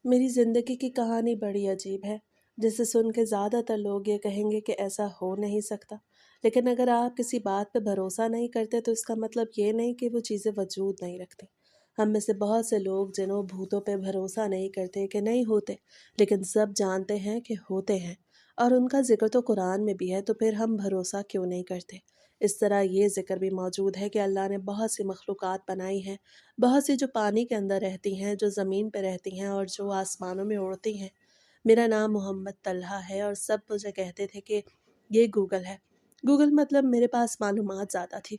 میری زندگی کی کہانی بڑی عجیب ہے، جسے سن کے زیادہ تر لوگ یہ کہیں گے کہ ایسا ہو نہیں سکتا۔ لیکن اگر آپ کسی بات پہ بھروسہ نہیں کرتے تو اس کا مطلب یہ نہیں کہ وہ چیزیں وجود نہیں رکھتی۔ ہم میں سے بہت سے لوگ جنہوں بھوتوں پہ بھروسہ نہیں کرتے کہ نہیں ہوتے، لیکن سب جانتے ہیں کہ ہوتے ہیں، اور ان کا ذکر تو قرآن میں بھی ہے، تو پھر ہم بھروسہ کیوں نہیں کرتے؟ اس طرح یہ ذکر بھی موجود ہے کہ اللہ نے بہت سی مخلوقات بنائی ہیں، بہت سی جو پانی کے اندر رہتی ہیں، جو زمین پہ رہتی ہیں اور جو آسمانوں میں اڑتی ہیں۔ میرا نام محمد طلحہ ہے اور سب مجھے کہتے تھے کہ یہ گوگل ہے۔ گوگل مطلب میرے پاس معلومات زیادہ تھی،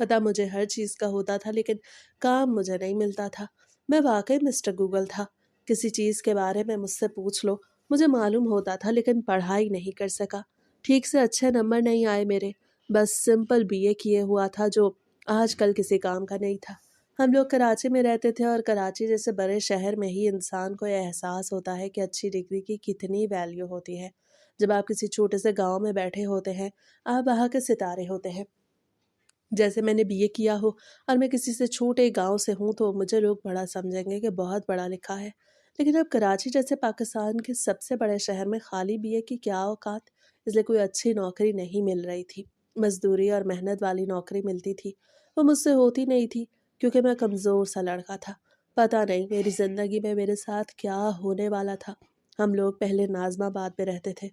پتہ مجھے ہر چیز کا ہوتا تھا، لیکن کام مجھے نہیں ملتا تھا۔ میں واقعی مسٹر گوگل تھا۔ کسی چیز کے بارے میں مجھ سے پوچھ لو، مجھے معلوم ہوتا تھا، لیکن پڑھائی نہیں کر سکا۔ ٹھیک سے اچھے نمبر نہیں آئے میرے، بس سمپل بی اے کیے ہوا تھا جو آج کل کسی کام کا نہیں تھا۔ ہم لوگ کراچی میں رہتے تھے، اور کراچی جیسے بڑے شہر میں ہی انسان کو یہ احساس ہوتا ہے کہ اچھی ڈگری کی کتنی ویلیو ہوتی ہے۔ جب آپ کسی چھوٹے سے گاؤں میں بیٹھے ہوتے ہیں، آپ وہاں کے ستارے ہوتے ہیں۔ جیسے میں نے بی اے کیا ہو اور میں کسی سے چھوٹے گاؤں سے ہوں تو مجھے لوگ بڑا سمجھیں گے کہ بہت پڑھا لکھا ہے۔ لیکن اب کراچی جیسے پاکستان کے سب سے بڑے شہر میں خالی بی اے کی کیا اوقات؟ اس لیے کوئی اچھی نوکری نہیں مل رہی تھی۔ مزدوری اور محنت والی نوکری ملتی تھی، وہ مجھ سے ہوتی نہیں تھی، کیونکہ میں کمزور سا لڑکا تھا۔ پتہ نہیں میری زندگی میں میرے ساتھ کیا ہونے والا تھا۔ ہم لوگ پہلے ناظم آباد میں رہتے تھے۔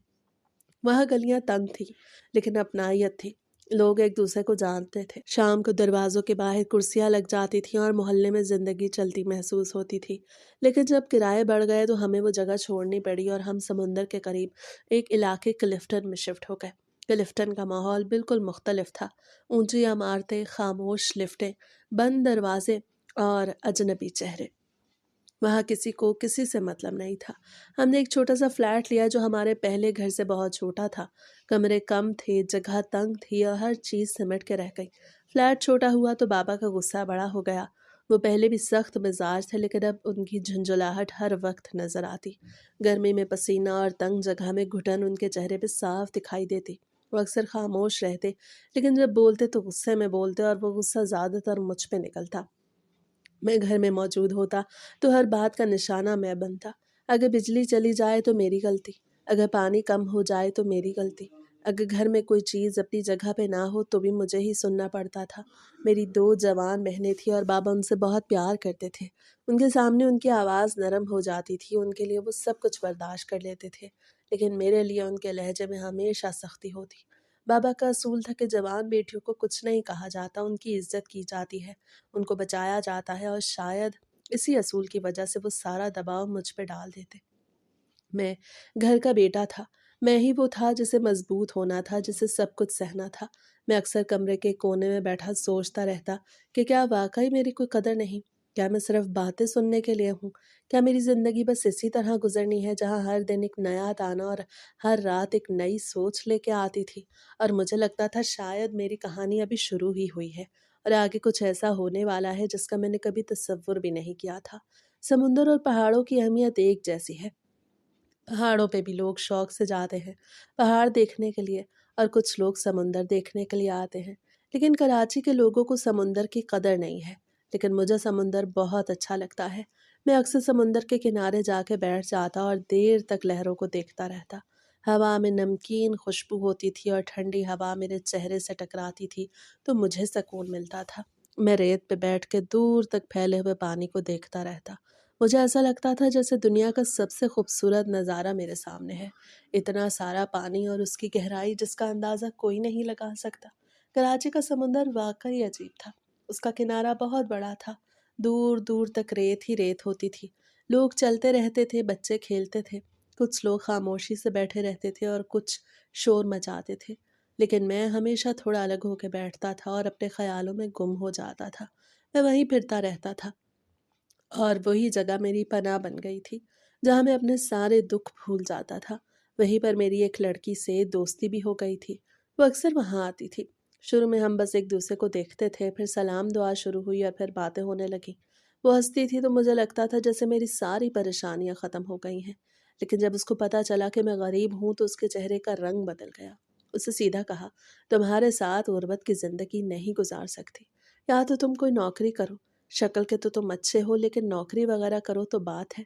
وہاں گلیاں تنگ تھیں، لیکن اپنائیت تھی۔ لوگ ایک دوسرے کو جانتے تھے۔ شام کو دروازوں کے باہر کرسیاں لگ جاتی تھیں اور محلے میں زندگی چلتی محسوس ہوتی تھی۔ لیکن جب کرائے بڑھ گئے تو ہمیں وہ جگہ چھوڑنی پڑی اور ہم سمندر کے قریب ایک علاقے کلفٹن میں شفٹ ہو گئے۔ کلفٹن کا ماحول بالکل مختلف تھا۔ اونچی عمارتیں، خاموش لفٹیں، بند دروازے اور اجنبی چہرے۔ وہاں کسی کو کسی سے مطلب نہیں تھا۔ ہم نے ایک چھوٹا سا فلیٹ لیا جو ہمارے پہلے گھر سے بہت چھوٹا تھا۔ کمرے کم تھے، جگہ تنگ تھی اور ہر چیز سمٹ کے رہ گئی۔ فلیٹ چھوٹا ہوا تو بابا کا غصہ بڑا ہو گیا۔ وہ پہلے بھی سخت مزاج تھے، لیکن اب ان کی جھنجھلاہٹ ہر وقت نظر آتی۔ گرمی میں پسینہ اور تنگ جگہ میں گھٹن ان کے چہرے پہ صاف دکھائی دیتی۔ وہ اکثر خاموش رہتے، لیکن جب بولتے تو غصے میں بولتے، اور وہ غصہ زیادہ تر مجھ پہ نکلتا۔ میں گھر میں موجود ہوتا تو ہر بات کا نشانہ میں بنتا۔ اگر بجلی چلی جائے تو میری غلطی، اگر پانی کم ہو جائے تو میری غلطی، اگر گھر میں کوئی چیز اپنی جگہ پہ نہ ہو تو بھی مجھے ہی سننا پڑتا تھا۔ میری 2 جوان بہنیں تھیں اور بابا ان سے بہت پیار کرتے تھے۔ ان کے سامنے ان کی آواز نرم ہو جاتی تھی، ان کے لیے وہ سب کچھ برداشت کر لیتے تھے، لیکن میرے لیے ان کے لہجے میں ہمیشہ سختی ہوتی۔ بابا کا اصول تھا کہ جوان بیٹیوں کو کچھ نہیں کہا جاتا، ان کی عزت کی جاتی ہے، ان کو بچایا جاتا ہے، اور شاید اسی اصول کی وجہ سے وہ سارا دباؤ مجھ پہ ڈال دیتے۔ میں گھر کا بیٹا تھا، میں ہی وہ تھا جسے مضبوط ہونا تھا، جسے سب کچھ سہنا تھا۔ میں اکثر کمرے کے کونے میں بیٹھا سوچتا رہتا کہ کیا واقعی میری کوئی قدر نہیں؟ کیا میں صرف باتیں سننے کے لیے ہوں؟ کیا میری زندگی بس اسی طرح گزرنی ہے جہاں ہر دن ایک نیا تانا اور ہر رات ایک نئی سوچ لے کے آتی تھی؟ اور مجھے لگتا تھا شاید میری کہانی ابھی شروع ہی ہوئی ہے، اور آگے کچھ ایسا ہونے والا ہے جس کا میں نے کبھی تصور بھی نہیں کیا تھا۔ سمندر اور پہاڑوں کی اہمیت ایک جیسی ہے۔ پہاڑوں پہ بھی لوگ شوق سے جاتے ہیں پہاڑ دیکھنے کے لیے، اور کچھ لوگ سمندر دیکھنے کے لیے آتے ہیں۔ لیکن کراچی کے لوگوں کو سمندر کی قدر نہیں ہے، لیکن مجھے سمندر بہت اچھا لگتا ہے۔ میں اکثر سمندر کے کنارے جا کے بیٹھ جاتا اور دیر تک لہروں کو دیکھتا رہتا۔ ہوا میں نمکین خوشبو ہوتی تھی اور ٹھنڈی ہوا میرے چہرے سے ٹکراتی تھی تو مجھے سکون ملتا تھا۔ میں ریت پہ بیٹھ کے دور تک پھیلے ہوئے پانی کو دیکھتا رہتا۔ مجھے ایسا لگتا تھا جیسے دنیا کا سب سے خوبصورت نظارہ میرے سامنے ہے۔ اتنا سارا پانی اور اس کی گہرائی جس کا اندازہ کوئی نہیں لگا سکتا۔ کراچی کا سمندر واقعی عجیب تھا۔ اس کا کنارہ بہت بڑا تھا، دور دور تک ریت ہی ریت ہوتی تھی۔ لوگ چلتے رہتے تھے، بچے کھیلتے تھے، کچھ لوگ خاموشی سے بیٹھے رہتے تھے اور کچھ شور مچاتے تھے۔ لیکن میں ہمیشہ تھوڑا الگ ہو کے بیٹھتا تھا اور اپنے خیالوں میں گم ہو جاتا تھا۔ میں وہیں پھرتا رہتا تھا، اور وہی جگہ میری پناہ بن گئی تھی جہاں میں اپنے سارے دکھ بھول جاتا تھا۔ وہیں پر میری ایک لڑکی سے دوستی بھی ہو گئی تھی، وہ اکثر وہاں آتی تھی۔ شروع میں ہم بس ایک دوسرے کو دیکھتے تھے، پھر سلام دعا شروع ہوئی اور پھر باتیں ہونے لگیں۔ وہ ہنستی تھی تو مجھے لگتا تھا جیسے میری ساری پریشانیاں ختم ہو گئی ہیں، لیکن جب اس کو پتہ چلا کہ میں غریب ہوں تو اس کے چہرے کا رنگ بدل گیا۔ اسے سیدھا کہا، تمہارے ساتھ غربت کی زندگی نہیں گزار سکتی، یا تو تم کوئی نوکری کرو، شکل کے تو تم اچھے ہو لیکن نوکری وغیرہ کرو تو بات ہے۔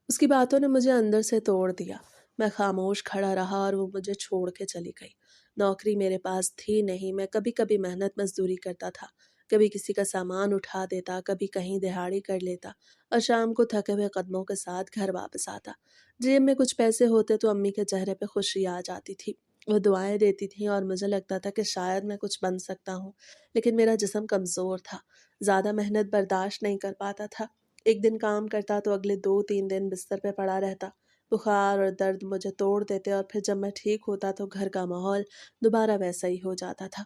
उसकी बातों ने मुझे अंदर से तोड़ दिया। मैं खामोश खड़ा रहा और वो मुझे छोड़ के चली गई। नौकरी मेरे पास थी नहीं, मैं कभी-कभी मेहनत मज़दूरी करता था। कभी किसी का सामान उठा देता, कभी कहीं दिहाड़ी कर लेता और शाम को थके हुए कदमों के साथ घर वापस आता। जेब में कुछ पैसे होते तो अम्मी के चेहरे पे खुशी आ जाती थी। वो दुआएँ देती थीं और मुझे लगता था कि शायद मैं कुछ बन सकता हूँ। लेकिन मेरा जिस्म कमज़ोर था, ज़्यादा मेहनत बर्दाश्त नहीं कर पाता था। एक दिन काम करता तो अगले 2-3 दिन बिस्तर पे पड़ा रहता। बुखार और दर्द मुझे तोड़ देते और फिर जब मैं ठीक होता तो घर का माहौल दोबारा वैसा ही हो जाता था।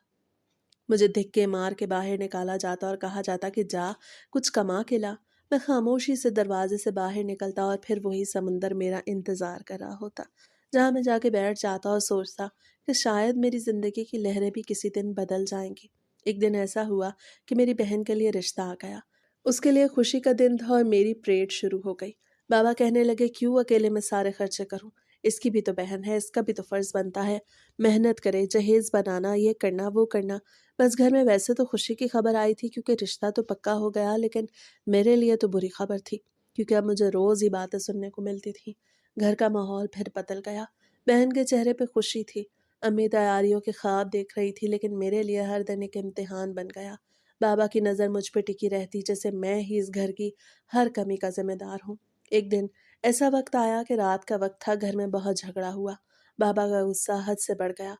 मुझे धिक्के मार के बाहर निकाला जाता और कहा जाता कि जा, कुछ कमा के ला। मैं खामोशी से दरवाजे से बाहर निकलता और फिर वही समुंदर मेरा इंतज़ार कर रहा होता, जहाँ मैं जाके बैठ जाता और सोचता कि शायद मेरी ज़िंदगी की लहरें भी किसी दिन बदल जाएंगी। एक दिन ऐसा हुआ कि मेरी बहन के लिए रिश्ता आ गया। उसके लिए खुशी का दिन था और मेरी परेड शुरू हो गई। बाबा कहने लगे, क्यों अकेले मैं सारे खर्चे करूं? इसकी भी तो बहन है, इसका भी तो फर्ज बनता है मेहनत करे, जहेज बनाना, ये करना वो करना। बस घर में वैसे तो खुशी की खबर आई थी क्योंकि रिश्ता तो पक्का हो गया, लेकिन मेरे लिए तो बुरी खबर थी क्योंकि अब मुझे रोज ही बातें सुनने को मिलती थी। घर का माहौल फिर बदल गया। बहन के चेहरे पे खुशी थी, अम्मी तैयारियों के ख्वाब देख रही थी, लेकिन मेरे लिए हर दिन एक इम्तिहान बन गया। बाबा की नज़र मुझ पे टिकी रहती जैसे मैं ही इस घर की हर कमी का जिम्मेदार हूँ। एक दिन ऐसा वक्त आया कि रात का वक्त था, घर में बहुत झगड़ा हुआ। बाबा का गुस्सा हद से बढ़ गया।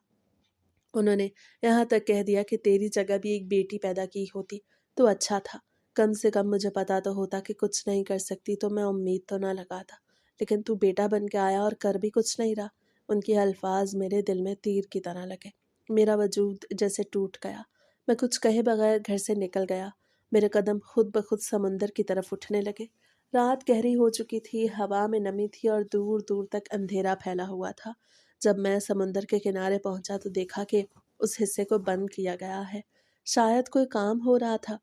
उन्होंने यहाँ तक कह दिया कि तेरी जगह भी एक बेटी पैदा की होती तो अच्छा था। कम से कम मुझे पता तो होता कि कुछ नहीं कर सकती तो मैं उम्मीद तो ना लगाता। लेकिन तू बेटा बन के आया और कर भी कुछ नहीं रहा। उनके अल्फाज मेरे दिल में तीर की तरह लगे। मेरा वजूद जैसे टूट गया। मैं कुछ कहे बगैर घर से निकल गया। मेरे कदम खुद ब खुद समुंदर की तरफ उठने लगे। रात गहरी हो चुकी थी, हवा में नमी थी और दूर दूर तक अंधेरा फैला हुआ था। जब मैं समुंदर के किनारे पहुंचा तो देखा कि उस हिस्से को बंद किया गया है। शायद कोई काम हो रहा था,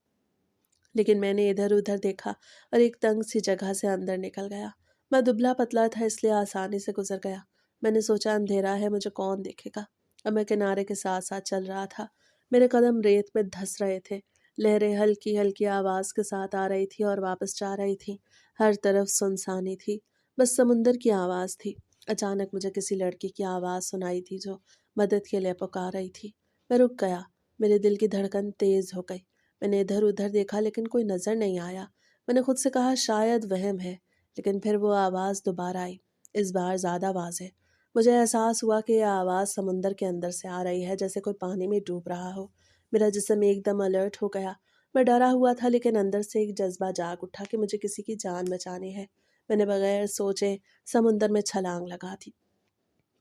लेकिन मैंने इधर उधर देखा और एक तंग सी जगह से अंदर निकल गया। मैं दुबला पतला था इसलिए आसानी से गुजर गया। मैंने सोचा अंधेरा है, मुझे कौन देखेगा। अब मैं किनारे के साथ साथ चल रहा था। मेरे कदम रेत में धंस रहे थे। लहरें हल्की हल्की आवाज के साथ आ रही थी और वापस जा रही थी। हर तरफ सुनसानी थी, बस समुंदर की आवाज थी। अचानक मुझे किसी लड़की की आवाज सुनाई थी जो मदद के लिए पुकार रही थी। मैं रुक गया। मेरे दिल की धड़कन तेज हो गई। मैंने इधर उधर देखा लेकिन कोई नजर नहीं आया। मैंने खुद से कहा शायद वहम है, लेकिन फिर वो आवाज दोबारा आई, इस बार ज्यादा वाज़ेह। मुझे एहसास हुआ कि यह आवाज समुंदर के अंदर से आ रही है, जैसे कोई पानी में डूब रहा हो। मेरा जिस्म एकदम अलर्ट हो गया। मैं डरा हुआ था लेकिन अंदर से एक जज्बा जाग उठा कि मुझे किसी की जान बचानी है। मैंने बगैर सोचे समुंदर में छलांग लगा दी।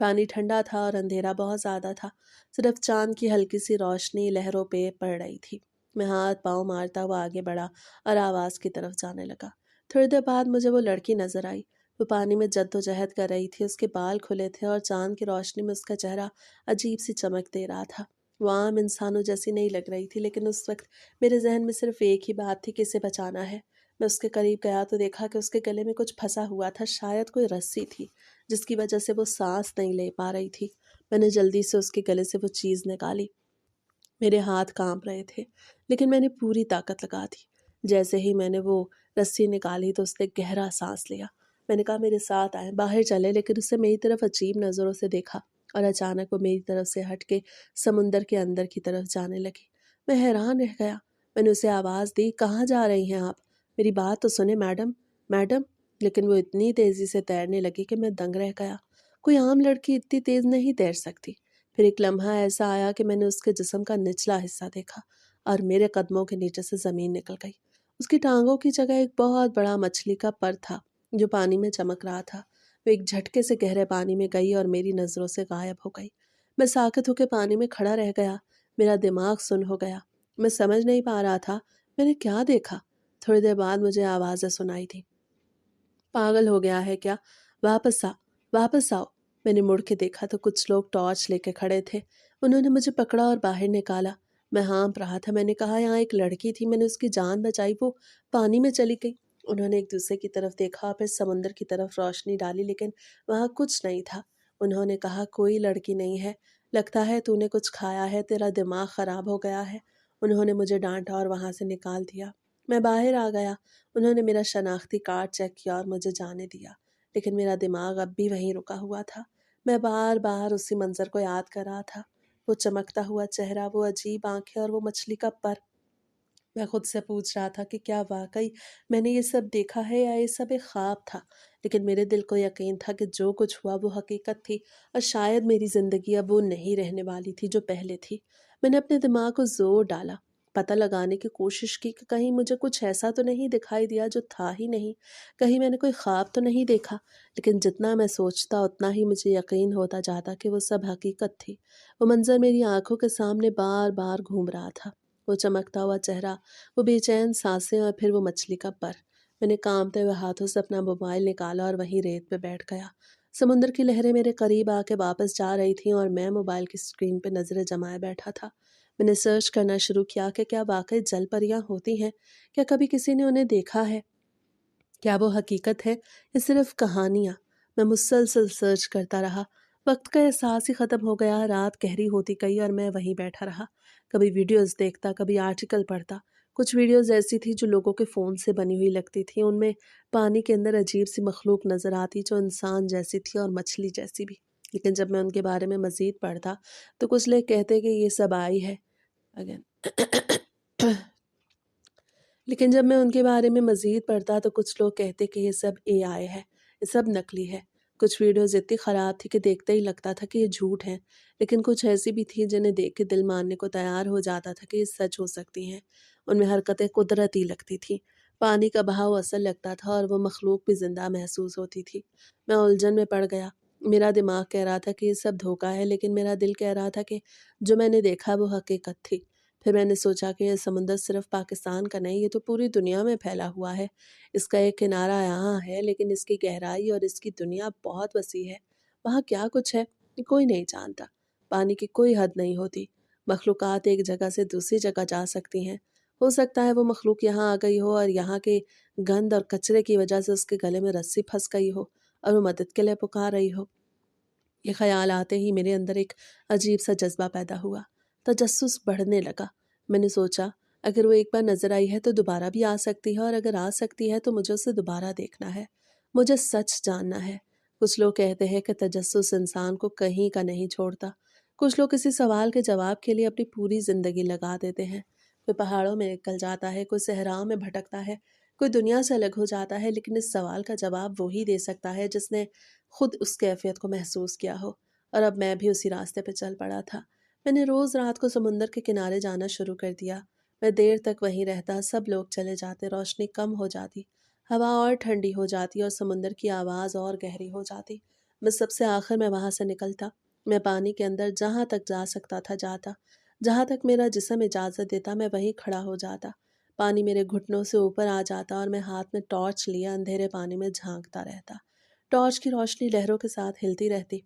पानी ठंडा था और अंधेरा बहुत ज्यादा था। सिर्फ चांद की हल्की सी रोशनी लहरों पे पड़ रही थी। मैं हाथ पांव मारता हुआ आगे बढ़ा और आवाज की तरफ जाने लगा। थोड़ी देर बाद मुझे वो लड़की नजर आई। वो पानी में जद्दोजहद कर रही थी। उसके बाल खुले थे और चांद की रोशनी में उसका चेहरा अजीब सी चमक दे रहा था। वो आम इंसानों जैसी नहीं लग रही थी, लेकिन उस वक्त मेरे जहन में सिर्फ एक ही बात थी कि इसे बचाना है। मैं उसके करीब गया तो देखा कि उसके गले में कुछ फंसा हुआ था, शायद कोई रस्सी थी जिसकी वजह से वो सांस नहीं ले पा रही थी। मैंने जल्दी से उसके गले से वो चीज़ निकाली। मेरे हाथ कांप रहे थे, लेकिन मैंने पूरी ताकत लगा दी। जैसे ही मैंने वो रस्सी निकाली तो उसने गहरा सांस लिया। मैंने कहा मेरे साथ आए, बाहर चले, लेकिन उसने मेरी तरफ अजीब नज़रों से देखा और अचानक वो मेरी तरफ से हट के समुंदर के अंदर की तरफ जाने लगी। मैं हैरान रह गया। मैंने उसे आवाज़ दी, कहाँ जा रही हैं आप? मेरी बात तो सुने मैडम, मैडम। लेकिन वो इतनी तेज़ी से तैरने लगी कि मैं दंग रह गया। कोई आम लड़की इतनी तेज़ नहीं तैर सकती। फिर एक लम्हा ऐसा आया कि मैंने उसके जिस्म का निचला हिस्सा देखा और मेरे कदमों के नीचे से ज़मीन निकल गई। उसकी टांगों की जगह एक बहुत बड़ा मछली का पर था जो पानी में चमक रहा था। वो एक झटके से गहरे पानी में गई और मेरी नज़रों से गायब हो गई। मैं साकित होकर पानी में खड़ा रह गया। मेरा दिमाग सुन्न हो गया। मैं समझ नहीं पा रहा था मैंने क्या देखा। थोड़ी देर बाद मुझे आवाज़ें सुनाई थी, पागल हो गया है क्या? वापस आ, वापस आओ। मैंने मुड़ के देखा तो कुछ लोग टॉर्च लेके खड़े थे। उन्होंने मुझे पकड़ा और बाहर निकाला। मैं हाँफ रहा था। मैंने कहा यहाँ एक लड़की थी, मैंने उसकी जान बचाई, वो पानी में चली गई। उन्होंने एक दूसरे की तरफ देखा और फिर समुंदर की तरफ रोशनी डाली, लेकिन वहाँ कुछ नहीं था। उन्होंने कहा कोई लड़की नहीं है, लगता है तूने कुछ खाया है, तेरा दिमाग खराब हो गया है। उन्होंने मुझे डांटा और वहाँ से निकाल दिया। मैं बाहर आ गया। उन्होंने मेरा शनाख्ती कार्ड चेक किया और मुझे जाने दिया। लेकिन मेरा दिमाग अब भी वहीं रुका हुआ था। मैं बार बार उसी मंजर को याद कर रहा था, वो चमकता हुआ चेहरा, वो अजीब आंखें और वो मछली का पर। मैं खुद से पूछ रहा था कि क्या वाकई मैंने ये सब देखा है या ये सब एक ख्वाब था। लेकिन मेरे दिल को यकीन था कि जो कुछ हुआ वो हकीकत थी, और शायद मेरी ज़िंदगी अब वो नहीं रहने वाली थी जो पहले थी। मैंने अपने दिमाग को जोर डाला, पता लगाने की कोशिश की कि कहीं मुझे कुछ ऐसा तो नहीं दिखाई दिया जो था ही नहीं, कहीं मैंने कोई ख्वाब तो नहीं देखा। लेकिन जितना मैं सोचता उतना ही मुझे यकीन होता जाता कि वो सब हकीकत थी। वो मंजर मेरी आंखों के सामने बार बार घूम रहा था, वो चमकता हुआ चेहरा, वो बेचैन सांसें और फिर वो मछली का पर। मैंने कांपते हुए हाथों से अपना मोबाइल निकाला और वहीं रेत पे बैठ गया। समुद्र की लहरें मेरे करीब आके वापस जा रही थीं और मैं मोबाइल की स्क्रीन पे नजरें जमाए बैठा था। मैंने सर्च करना शुरू किया कि क्या वाकई जल परियां होती हैं, क्या कभी किसी ने उन्हें देखा है, क्या वो हकीकत है या सिर्फ कहानियाँ। मैं मुसलसल सर्च करता रहा। वक्त का एहसास ही ख़त्म हो गया, रात गहरी होती गई और मैं वहीं बैठा रहा। कभी वीडियोस देखता, कभी आर्टिकल पढ़ता। कुछ वीडियोस ऐसी थी जो लोगों के फ़ोन से बनी हुई लगती थी, उनमें पानी के अंदर अजीब सी मखलूक नज़र आती जो इंसान जैसी थी और मछली जैसी भी। लेकिन जब मैं उनके बारे में मज़ीद पढ़ता तो कुछ लोग कहते कि ये सब आई है अगेन लेकिन जब मैं उनके बारे में मज़ीद पढ़ता तो कुछ लोग कहते कि ये सब एआई है, ये सब नकली है। कुछ वीडियोज़ इतनी ख़राब थी कि देखते ही लगता था कि ये झूठ है, लेकिन कुछ ऐसी भी थी जिन्हें देख के दिल मानने को तैयार हो जाता था कि ये सच हो सकती हैं। उनमें हरकतें कुदरती लगती थीं, पानी का बहाव असल लगता था और वो मखलूक भी ज़िंदा महसूस होती थी। मैं उलझन में पड़ गया। मेरा दिमाग कह रहा था कि ये सब धोखा है, लेकिन मेरा दिल कह रहा था कि जो मैंने देखा वो हकीकत थी। फिर मैंने सोचा कि ये समुंदर सिर्फ पाकिस्तान का नहीं, ये तो पूरी दुनिया में फैला हुआ है। इसका एक किनारा यहाँ है, लेकिन इसकी गहराई और इसकी दुनिया बहुत वसी है। वहाँ क्या कुछ है, ये कोई नहीं जानता। पानी की कोई हद नहीं होती। मखलूक़ात एक जगह से दूसरी जगह जा सकती हैं। हो सकता है वो मखलूक यहाँ आ गई हो और यहाँ के गंद और कचरे की वजह से उसके गले में रस्सी फंस गई हो और वो मदद के लिए पुकार रही हो। ये ख्याल आते ही मेरे अंदर एक अजीब सा जज्बा पैदा हुआ। तजस्सुस बढ़ने लगा। मैंने सोचा, अगर वो एक बार नजर आई है तो दोबारा भी आ सकती है, और अगर आ सकती है तो मुझे उसे दोबारा देखना है। मुझे सच जानना है। कुछ लोग कहते हैं कि तजस्सुस इंसान को कहीं का नहीं छोड़ता। कुछ लोग किसी सवाल के जवाब के लिए अपनी पूरी जिंदगी लगा देते हैं। कोई पहाड़ों में निकल जाता है, कोई सहराओं में भटकता है, कोई दुनिया से अलग हो जाता है, लेकिन इस सवाल का जवाब वो ही दे सकता है जिसने खुद उस कैफ़ियत को महसूस किया हो। और अब मैं भी उसी रास्ते पे चल पड़ा था। मैंने रोज़ रात को समुंदर के किनारे जाना शुरू कर दिया। मैं देर तक वहीं रहता, सब लोग चले जाते, रोशनी कम हो जाती, हवा और ठंडी हो जाती और समुंदर की आवाज़ और गहरी हो जाती। मैं सबसे आखिर में वहाँ से निकलता। मैं पानी के अंदर जहाँ तक जा सकता था जाता। जहाँ तक मेरा जिस्म इजाज़त देता मैं वहीं खड़ा हो जाता। पानी मेरे घुटनों से ऊपर आ जाता और मैं हाथ में टॉर्च लिए अंधेरे पानी में झांकता रहता। टॉर्च की रोशनी लहरों के साथ हिलती रहती।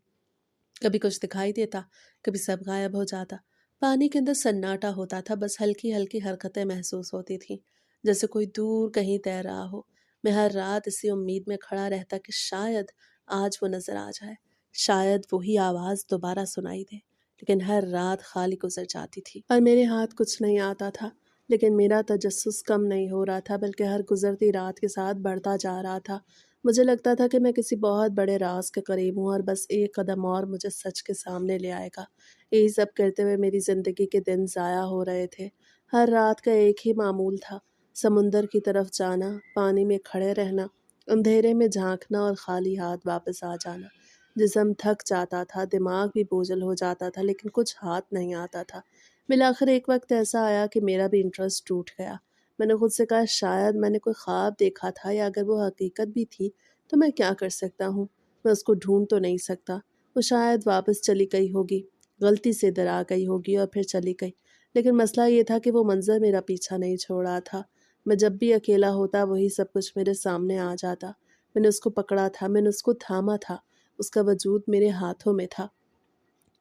कभी कुछ दिखाई देता, कभी सब गायब हो जाता। पानी के अंदर सन्नाटा होता था, बस हल्की-हल्की हरकतें महसूस होती थीं, जैसे कोई दूर कहीं तैर रहा हो। मैं हर रात इसी उम्मीद में खड़ा रहता कि शायद आज वो नज़र आ जाए, शायद वही आवाज़ दोबारा सुनाई दे। लेकिन हर रात खाली गुज़र जाती थी और मेरे हाथ कुछ नहीं आता था। लेकिन मेरा तजस्सुस कम नहीं हो रहा था, बल्कि हर गुज़रती रात के साथ बढ़ता जा रहा था। मुझे लगता था कि मैं किसी बहुत बड़े राज के करीब हूँ और बस एक कदम और मुझे सच के सामने ले आएगा। यही सब करते हुए मेरी ज़िंदगी के दिन ज़ाया हो रहे थे। हर रात का एक ही मामूल था, समुंदर की तरफ जाना, पानी में खड़े रहना, अंधेरे में झांकना और खाली हाथ वापस आ जाना। जिस्म थक जाता था, दिमाग भी बोझल हो जाता था, लेकिन कुछ हाथ नहीं आता था। मिलाकर एक वक्त ऐसा आया कि मेरा भी इंटरेस्ट टूट गया। मैंने खुद से कहा, शायद मैंने कोई ख्वाब देखा था, या अगर वो हकीकत भी थी तो मैं क्या कर सकता हूँ? मैं उसको ढूंढ तो नहीं सकता। वो शायद वापस चली गई होगी, गलती से इधर आ गई होगी और फिर चली गई। लेकिन मसला ये था कि वो मंजर मेरा पीछा नहीं छोड़ रहा था। मैं जब भी अकेला होता वही सब कुछ मेरे सामने आ जाता। मैंने उसको पकड़ा था, मैंने उसको थामा था, उसका वजूद मेरे हाथों में था।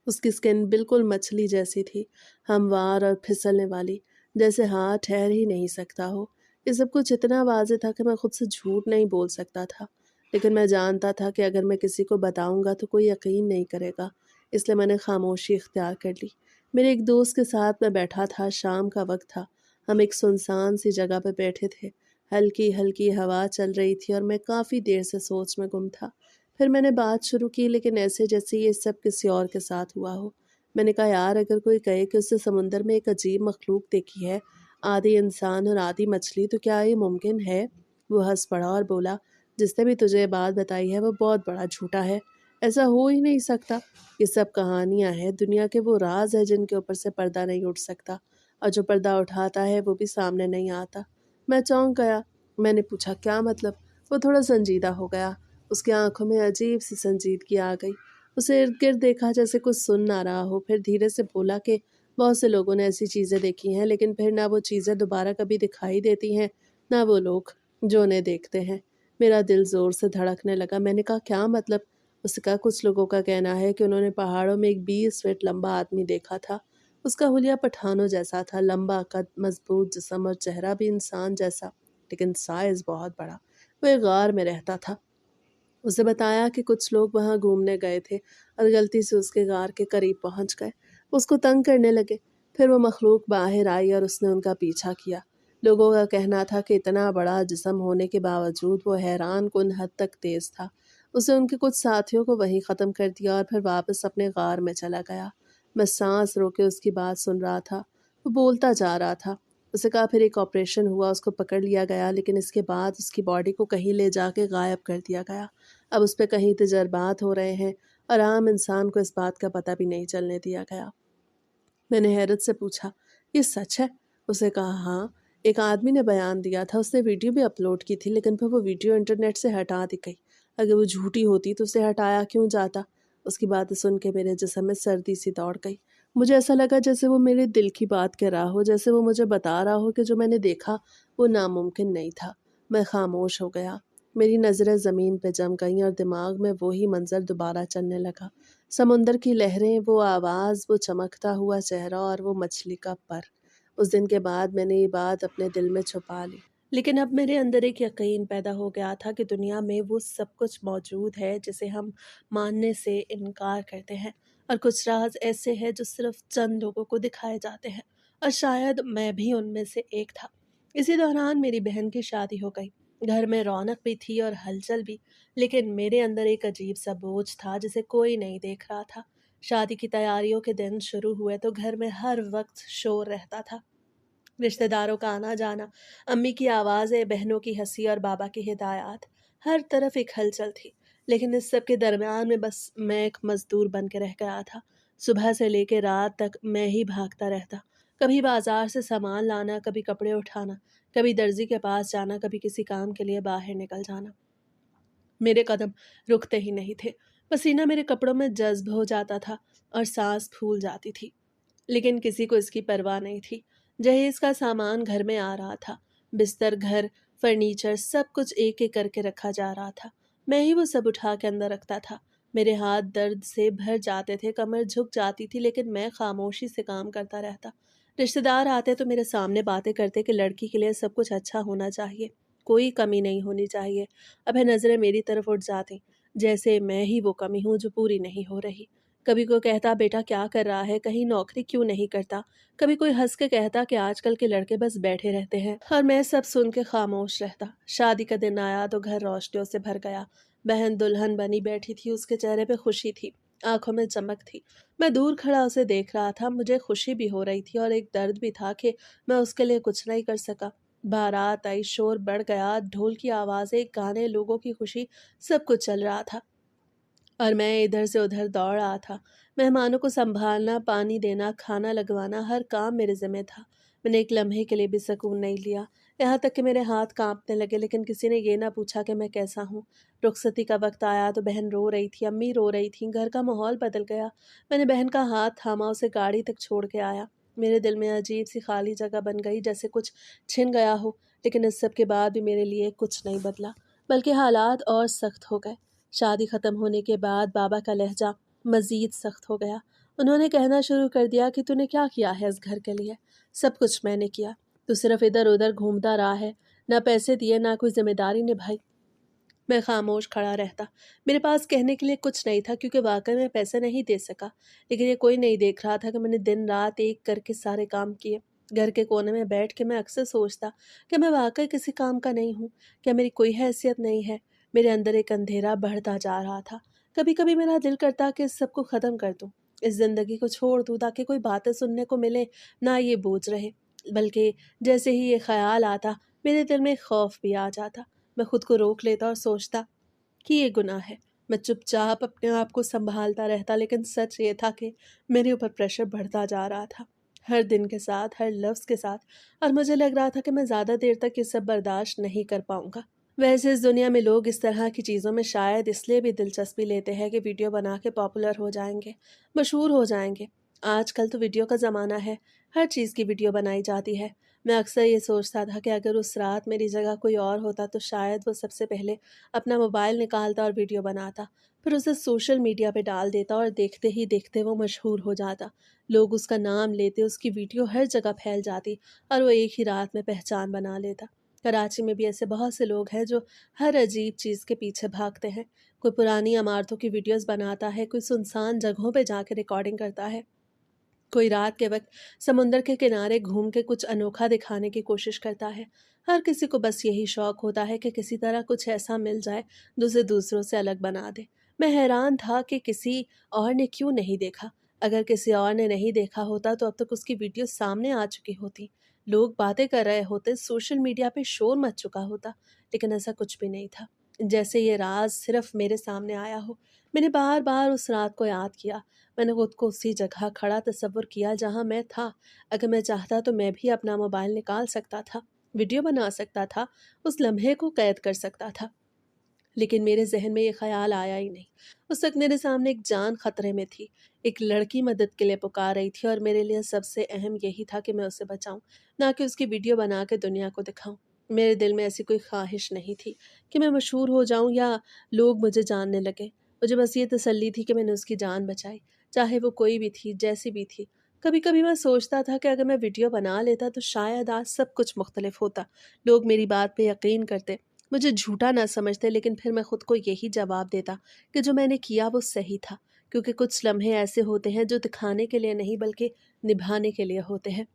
उसकी स्किन बिल्कुल मछली जैसी थी, हमवार और फिसलने वाली, जैसे हाथ ठहर ही नहीं सकता हो। ये सब कुछ इतना वाज़ेह था कि मैं खुद से झूठ नहीं बोल सकता था। लेकिन मैं जानता था कि अगर मैं किसी को बताऊंगा तो कोई यकीन नहीं करेगा, इसलिए मैंने खामोशी इख्तियार कर ली। मेरे एक दोस्त के साथ मैं बैठा था, शाम का वक्त था। हम एक सुनसान सी जगह पर बैठे थे। हल्की हल्की हवा चल रही थी और मैं काफ़ी देर से सोच में गुम था। फिर मैंने बात शुरू की, लेकिन ऐसे जैसे ये सब किसी और के साथ हुआ हो। मैंने कहा, यार अगर कोई कहे कि उसने समुंदर में एक अजीब मखलूक देखी है, आधी इंसान और आधी मछली, तो क्या ये मुमकिन है? वो हंस पड़ा और बोला, जिसने भी तुझे ये बात बताई है वो बहुत बड़ा झूठा है। ऐसा हो ही नहीं सकता। ये सब कहानियां हैं, दुनिया के वो राज है जिनके ऊपर से पर्दा नहीं उठ सकता, और जो पर्दा उठाता है वो भी सामने नहीं आता। मैं चौंक गया। मैंने पूछा, क्या मतलब? वो थोड़ा संजीदा हो गया। उसकी आंखों में अजीब सी संजीदगी आ गई। उसे इर्द गिर्द देखा जैसे कुछ सुन ना रहा हो, फिर धीरे से बोला कि बहुत से लोगों ने ऐसी चीज़ें देखी हैं, लेकिन फिर ना वो चीज़ें दोबारा कभी दिखाई देती हैं, ना वो लोग जो उन्हें देखते हैं। मेरा दिल ज़ोर से धड़कने लगा। मैंने कहा, क्या मतलब? उसने कहा, कुछ लोगों का कहना है कि उन्होंने पहाड़ों में एक 20 फीट लंबा आदमी देखा था। उसका हुलिया पठानों जैसा था, लंबा कद, मजबूत जिस्म और चेहरा भी इंसान जैसा, लेकिन साइज बहुत बड़ा। वो एक गार में रहता था। उसे बताया कि कुछ लोग वहां घूमने गए थे और गलती से उसके गार के करीब पहुंच गए। उसको तंग करने लगे। फिर वो मखलूक बाहर आई और उसने उनका पीछा किया। लोगों का कहना था कि इतना बड़ा जिस्म होने के बावजूद वो हैरान कुन हद तक तेज था। उसे उनके कुछ साथियों को वहीं ख़त्म कर दिया और फिर वापस अपने गार में चला गया। मैं सांस रोके उसकी बात सुन रहा था। वो बोलता जा रहा था। उसे कहा, फिर एक ऑपरेशन हुआ, उसको पकड़ लिया गया, लेकिन इसके बाद उसकी बॉडी को कहीं ले जाके गायब कर दिया गया। अब उस पे कहीं तजर्बात हो रहे हैं और आम इंसान को इस बात का पता भी नहीं चलने दिया गया। मैंने हैरत से पूछा, ये सच है? उसे कहा, हाँ। एक आदमी ने बयान दिया था, उसने वीडियो भी अपलोड की थी, लेकिन फिर वो वीडियो इंटरनेट से हटा दी गई। अगर वो झूठी होती तो उसे हटाया क्यों जाता? उसकी बातें सुन के मेरे जिस्म में सर्दी सी दौड़ गई। मुझे ऐसा लगा जैसे वो मेरे दिल की बात कह रहा हो, जैसे वो मुझे बता रहा हो कि जो मैंने देखा वो नामुमकिन नहीं था। मैं खामोश हो गया। मेरी नज़रें ज़मीन पे जम गईं और दिमाग में वही मंजर दोबारा चलने लगा। समुंदर की लहरें, वो आवाज़, वो चमकता हुआ चेहरा और वो मछली का पर। उस दिन के बाद मैंने ये बात अपने दिल में छुपा ली। लेकिन अब मेरे अंदर एक यकीन पैदा हो गया था कि दुनिया में वो सब कुछ मौजूद है जिसे हम मानने से इनकार करते हैं, और कुछ राज ऐसे हैं जो सिर्फ चंद लोगों को दिखाए जाते हैं, और शायद मैं भी उनमें से एक था। इसी दौरान मेरी बहन की शादी हो गई। घर में रौनक भी थी और हलचल भी, लेकिन मेरे अंदर एक अजीब सा बोझ था जिसे कोई नहीं देख रहा था। शादी की तैयारियों के दिन शुरू हुए तो घर में हर वक्त शोर रहता था। रिश्तेदारों का आना जाना, अम्मी की आवाज़ें, बहनों की हंसी और बाबा की हिदायत, हर तरफ एक हलचल थी। लेकिन इस सब के दरमियान में बस मैं एक मजदूर बन के रह गया था। सुबह से लेकर रात तक मैं ही भागता रहता। कभी बाजार से सामान लाना, कभी कपड़े उठाना, कभी दर्जी के पास जाना, कभी किसी काम के लिए बाहर निकल जाना। मेरे कदम रुकते ही नहीं थे। पसीना मेरे कपड़ों में जज्ब हो जाता था और सांस फूल जाती थी। लेकिन किसी को इसकी परवाह नहीं थी। जहेज का सामान घर में आ रहा था। बिस्तर, घर, फर्नीचर, सब कुछ एक एक करके रखा जा रहा था। मैं ही वो सब उठा के अंदर रखता था। मेरे हाथ दर्द से भर जाते थे, कमर झुक जाती थी, लेकिन मैं खामोशी से काम करता रहता। रिश्तेदार आते तो मेरे सामने बातें करते कि लड़की के लिए सब कुछ अच्छा होना चाहिए, कोई कमी नहीं होनी चाहिए। अब है नज़रें मेरी तरफ उठ जाती, जैसे मैं ही वो कमी हूँ जो पूरी नहीं हो रही। कभी कोई कहता, बेटा क्या कर रहा है, कहीं नौकरी क्यों नहीं करता? कभी कोई हंस के कहता कि आजकल के लड़के बस बैठे रहते हैं, और मैं सब सुन के खामोश रहता। शादी का दिन आया तो घर रोशनियों से भर गया। बहन दुल्हन बनी बैठी थी, उसके चेहरे पे खुशी थी, आंखों में चमक थी। मैं दूर खड़ा उसे देख रहा था। मुझे खुशी भी हो रही थी और एक दर्द भी था कि मैं उसके लिए कुछ नहीं कर सका। बारात आई, शोर बढ़ गया, ढोल की आवाजें, गाने, लोगों की खुशी, सब कुछ चल रहा था और मैं इधर से उधर दौड़ रहा था। मेहमानों को संभालना, पानी देना, खाना लगवाना, हर काम मेरे ज़िम्मे था। मैंने एक लम्हे के लिए भी सुकून नहीं लिया। यहाँ तक कि मेरे हाथ कांपने लगे, लेकिन किसी ने ये ना पूछा कि मैं कैसा हूँ। रुखसती का वक्त आया तो बहन रो रही थी, अम्मी रो रही थी, घर का माहौल बदल गया। मैंने बहन का हाथ थामा, उसे गाड़ी तक छोड़ के आया। मेरे दिल में अजीब सी खाली जगह बन गई, जैसे कुछ छिन गया हो। लेकिन इस सब के बाद भी मेरे लिए कुछ नहीं बदला, बल्कि हालात और सख्त हो गए। शादी ख़त्म होने के बाद बाबा का लहजा मज़ीद सख्त हो गया। उन्होंने कहना शुरू कर दिया कि तूने क्या किया है इस घर के लिए? सब कुछ मैंने किया। तू सिर्फ इधर उधर घूमता रहा है, ना पैसे दिए, ना कोई जिम्मेदारी निभाई। मैं खामोश खड़ा रहता। मेरे पास कहने के लिए कुछ नहीं था, क्योंकि वाकई में पैसे नहीं दे सका। लेकिन ये कोई नहीं देख रहा था कि मैंने दिन रात एक करके सारे काम किए। घर के कोने में बैठ के मैं अक्सर सोचता कि मैं वाकई किसी काम का नहीं हूँ, क्या मेरी कोई हैसियत नहीं है। मेरे अंदर एक अंधेरा बढ़ता जा रहा था। कभी कभी मेरा दिल करता कि इस सबको ख़त्म कर दूँ, इस ज़िंदगी को छोड़ दूँ, ताकि कोई बातें सुनने को मिले, ना ये बोझ रहे। बल्कि जैसे ही ये ख्याल आता, मेरे दिल में खौफ भी आ जाता। मैं खुद को रोक लेता और सोचता कि ये गुनाह है। मैं चुपचाप अपने आप को संभालता रहता, लेकिन सच ये था कि मेरे ऊपर प्रेशर बढ़ता जा रहा था, हर दिन के साथ, हर लफ्ज़ के साथ। और मुझे लग रहा था कि मैं ज़्यादा देर तक ये सब बर्दाश्त नहीं कर पाऊंगा। वैसे इस दुनिया में लोग इस तरह की चीज़ों में शायद इसलिए भी दिलचस्पी लेते हैं कि वीडियो बना के पॉपुलर हो जाएंगे, मशहूर हो जाएंगे। आजकल तो वीडियो का ज़माना है, हर चीज़ की वीडियो बनाई जाती है। मैं अक्सर ये सोचता था कि अगर उस रात मेरी जगह कोई और होता तो शायद वो सबसे पहले अपना मोबाइल निकालता और वीडियो बनाता, फिर उसे सोशल मीडिया पे डाल देता और देखते ही देखते वो मशहूर हो जाता। लोग उसका नाम लेते, उसकी वीडियो हर जगह फैल जाती और वो एक ही रात में पहचान बना लेता। कराची में भी ऐसे बहुत से लोग हैं जो हर अजीब चीज़ के पीछे भागते हैं। कोई पुरानी इमारतों की वीडियोस बनाता है, कोई सुनसान जगहों पे जाकर रिकॉर्डिंग करता है, कोई रात के वक्त समुंदर के किनारे घूम के कुछ अनोखा दिखाने की कोशिश करता है। हर किसी को बस यही शौक होता है कि किसी तरह कुछ ऐसा मिल जाए जो उसे दूसरों से अलग बना दे। मैं हैरान था कि किसी और ने क्यों नहीं देखा। अगर किसी और ने नहीं देखा होता तो अब तक उसकी वीडियो सामने आ चुकी होती, लोग बातें कर रहे होते, सोशल मीडिया पे शोर मच चुका होता। लेकिन ऐसा कुछ भी नहीं था। जैसे ये राज सिर्फ मेरे सामने आया हो। मैंने बार बार उस रात को याद किया। मैंने खुद को उसी जगह खड़ा तस्वर किया जहां मैं था। अगर मैं चाहता तो मैं भी अपना मोबाइल निकाल सकता था, वीडियो बना सकता था, उस लम्हे को कैद कर सकता था। लेकिन मेरे जहन में ये ख्याल आया ही नहीं। उस वक्त मेरे सामने एक जान खतरे में थी, एक लड़की मदद के लिए पुकार रही थी और मेरे लिए सबसे अहम यही था कि मैं उसे बचाऊं, ना कि उसकी वीडियो बना के दुनिया को दिखाऊं। मेरे दिल में ऐसी कोई ख्वाहिश नहीं थी कि मैं मशहूर हो जाऊं या लोग मुझे जानने लगे। मुझे बस ये तसल्ली थी कि मैंने उसकी जान बचाई, चाहे वो कोई भी थी, जैसी भी थी। कभी कभी मैं सोचता था कि अगर मैं वीडियो बना लेता तो शायद आज सब कुछ मुख्तलिफ होता। लोग मेरी बात पे यकीन करते, मुझे झूठा ना समझते, लेकिन फिर मैं खुद को यही जवाब देता कि जो मैंने किया वो सही था, क्योंकि कुछ लम्हे ऐसे होते हैं जो दिखाने के लिए नहीं बल्कि निभाने के लिए होते हैं।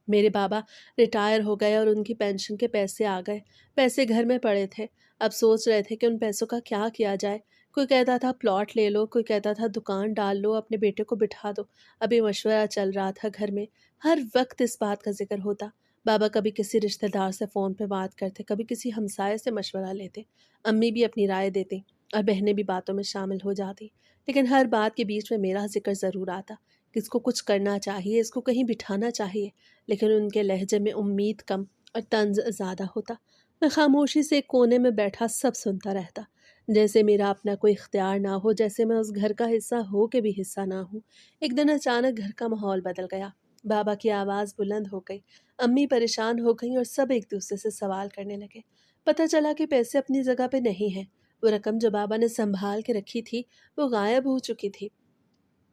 मेरे बाबा रिटायर हो गए और उनकी पेंशन के पैसे आ गए। पैसे घर में पड़े थे। अब सोच रहे थे कि उन पैसों का क्या किया जाए। कोई कहता था प्लॉट ले लो, कोई कहता था दुकान डाल लो, अपने बेटे को बिठा दो। अभी मशवरा चल रहा था घर में। हर वक्त इस बात का जिक्र होता। बाबा कभी किसी रिश्तेदार से फ़ोन पे बात करते, कभी किसी हमसाये से मशवरा लेते। अम्मी भी अपनी राय देती और बहनें भी बातों में शामिल हो जाती। लेकिन हर बात के बीच में मेरा जिक्र ज़रूर आता कि इसको कुछ करना चाहिए, इसको कहीं बिठाना चाहिए। लेकिन उनके लहजे में उम्मीद कम और तंज ज़्यादा होता। मैं खामोशी से एक कोने में बैठा सब सुनता रहता, जैसे मेरा अपना कोई इख्तियार ना हो, जैसे मैं उस घर का हिस्सा हो के भी हिस्सा ना हूँ। एक दिन अचानक घर का माहौल बदल गया। बाबा की आवाज़ बुलंद हो गई, अम्मी परेशान हो गई और सब एक दूसरे से सवाल करने लगे। पता चला कि पैसे अपनी जगह पे नहीं हैं। वो रकम जो बाबा ने संभाल के रखी थी वो गायब हो चुकी थी।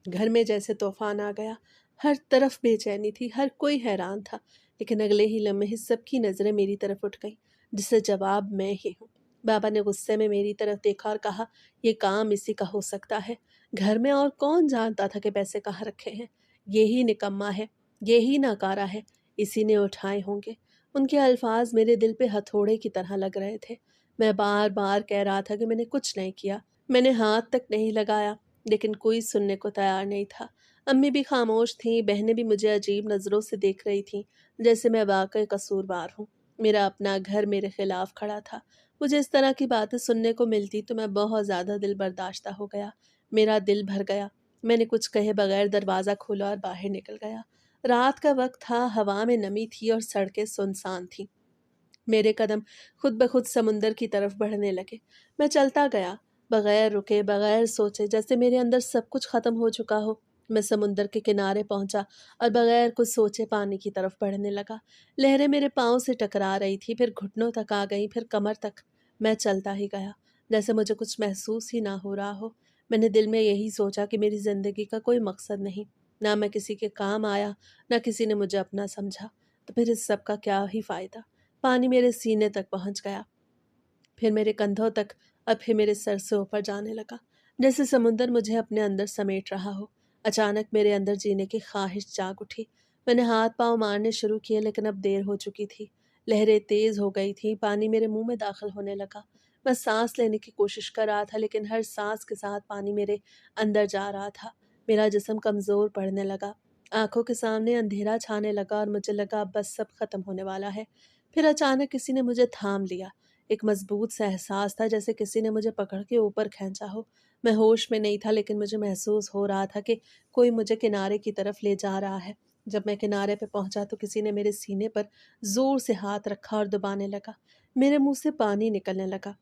घर में जैसे तूफान आ गया। हर तरफ बेचैनी थी, हर कोई हैरान था। लेकिन अगले ही लम्हे सबकी नज़रें मेरी तरफ उठ गईं, जिससे जवाब मैं ही हूँ। बाबा ने गुस्से में मेरी तरफ देखा और कहा, ये काम इसी का हो सकता है। घर में और कौन जानता था कि पैसे कहाँ रखे हैं। यही निकम्मा है, यही नाकारा है, इसी ने उठाए होंगे। उनके अल्फाज मेरे दिल पे हथौड़े की तरह लग रहे थे। मैं बार बार कह रहा था कि मैंने कुछ नहीं किया, मैंने हाथ तक नहीं लगाया, लेकिन कोई सुनने को तैयार नहीं था। अम्मी भी खामोश थीं, बहनें भी मुझे अजीब नज़रों से देख रही थीं, जैसे मैं वाकई कसूरवार हूँ। मेरा अपना घर मेरे खिलाफ खड़ा था। मुझे इस तरह की बातें सुनने को मिलती तो मैं बहुत ज़्यादा दिल बर्दाश्ता हो गया। मेरा दिल भर गया। मैंने कुछ कहे बगैर दरवाज़ा खोला और बाहर निकल गया। रात का वक्त था, हवा में नमी थी और सड़कें सुनसान थीं। मेरे कदम खुद ब खुद समुंदर की तरफ बढ़ने लगे। मैं चलता गया, बगैर रुके, बगैर सोचे, जैसे मेरे अंदर सब कुछ ख़त्म हो चुका हो। मैं समुंदर के किनारे पहुंचा और बगैर कुछ सोचे पानी की तरफ बढ़ने लगा। लहरें मेरे पाँव से टकरा रही थी, फिर घुटनों तक आ गई, फिर कमर तक। मैं चलता ही गया, जैसे मुझे कुछ महसूस ही ना हो रहा हो। मैंने दिल में यही सोचा कि मेरी ज़िंदगी का कोई मकसद नहीं, ना मैं किसी के काम आया, ना किसी ने मुझे अपना समझा। तो फिर इस सब का क्या ही फ़ायदा। पानी मेरे सीने तक पहुंच गया, फिर मेरे कंधों तक, अब फिर मेरे सर से ऊपर जाने लगा, जैसे समुंदर मुझे अपने अंदर समेट रहा हो। अचानक मेरे अंदर जीने की ख्वाहिश जाग उठी। میں نے ہاتھ پاؤں مارنے شروع کیے لیکن اب دیر ہو چکی تھی۔ لہریں تیز ہو گئی تھیں، پانی میرے منہ میں داخل ہونے لگا۔ میں سانس لینے کی کوشش کر رہا تھا لیکن ہر سانس کے ساتھ پانی میرے اندر جا رہا تھا۔ میرا جسم کمزور پڑنے لگا، آنکھوں کے سامنے اندھیرا چھانے لگا اور مجھے لگا اب بس سب ختم ہونے والا ہے۔ پھر اچانک کسی نے مجھے تھام لیا۔ ایک مضبوط سا احساس تھا جیسے کسی نے مجھے پکڑ کے اوپر کھینچا ہو۔ میں ہوش میں نہیں تھا لیکن مجھے محسوس ہو رہا تھا کہ کوئی مجھے کنارے کی طرف لے جا رہا ہے۔ جب میں کنارے پہ پہنچا تو کسی نے میرے سینے پر زور سے ہاتھ رکھا اور دبانے لگا۔ میرے منہ سے پانی نکلنے لگا،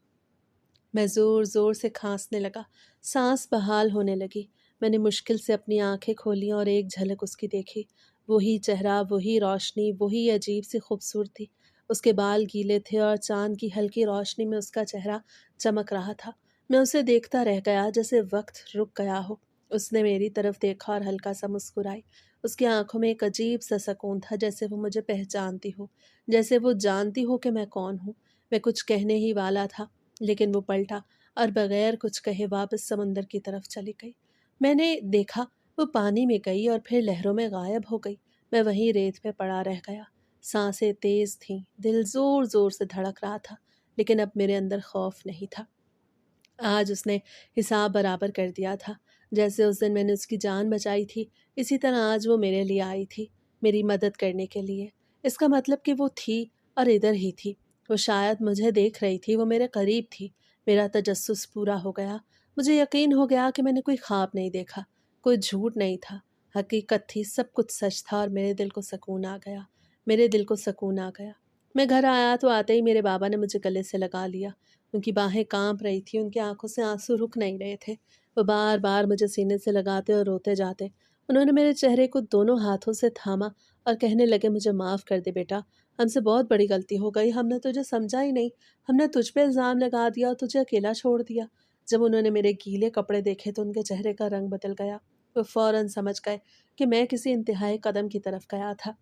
میں زور زور سے کھانسنے لگا، سانس بحال ہونے لگی۔ میں نے مشکل سے اپنی آنکھیں کھولیں اور ایک جھلک اس کی دیکھی۔ وہی چہرہ، وہی روشنی، وہی عجیب سی خوبصورتی۔ اس کے بال گیلے تھے اور چاند کی ہلکی روشنی میں اس کا چہرہ چمک رہا تھا۔ میں اسے دیکھتا رہ گیا جیسے وقت رک گیا ہو۔ اس نے میری طرف دیکھا اور ہلکا سا مسکرائی۔ اس کی آنکھوں میں ایک عجیب سا سکون تھا، جیسے وہ مجھے پہچانتی ہو، جیسے وہ جانتی ہو کہ میں کون ہوں۔ میں کچھ کہنے ہی والا تھا لیکن وہ پلٹا اور بغیر کچھ کہے واپس سمندر کی طرف چلی گئی۔ میں نے دیکھا وہ پانی میں گئی اور پھر لہروں میں غائب ہو گئی۔ میں وہیں ریت پہ پڑا رہ گیا۔ سانسیں تیز تھیں، دل زور زور سے دھڑک رہا تھا لیکن اب میرے اندر خوف نہیں تھا۔ آج اس نے حساب برابر کر دیا تھا۔ جیسے اس دن میں نے اس کی جان بچائی تھی، اسی طرح آج وہ میرے لیے آئی تھی، میری مدد کرنے کے لیے۔ اس کا مطلب کہ وہ تھی اور ادھر ہی تھی۔ وہ شاید مجھے دیکھ رہی تھی، وہ میرے قریب تھی۔ میرا تجسس پورا ہو گیا۔ مجھے یقین ہو گیا کہ میں نے کوئی خواب نہیں دیکھا، کوئی جھوٹ نہیں تھا، حقیقت تھی، سب کچھ سچ تھا اور میرے دل کو سکون آ گیا، میرے دل کو سکون آ گیا۔ میں گھر آیا تو آتے ہی میرے بابا نے مجھے گلے سے لگا لیا۔ ان کی باہیں کانپ رہی تھی، ان کی آنکھوں سے آنسو رک نہیں رہے تھے۔ وہ بار بار مجھے سینے سے لگاتے اور روتے جاتے۔ انہوں نے میرے چہرے کو دونوں ہاتھوں سے تھاما اور کہنے لگے، مجھے معاف کر دے بیٹا، ہم سے بہت بڑی غلطی ہو گئی، ہم نے تجھے سمجھا ہی نہیں، ہم نے تجھ پہ الزام لگا دیا اور تجھے اکیلا چھوڑ دیا۔ جب انہوں نے میرے گیلے کپڑے دیکھے تو ان کے چہرے کا رنگ بدل گیا۔ وہ فوراً سمجھ گئے کہ میں کسی انتہائی قدم کی طرف گیا تھا۔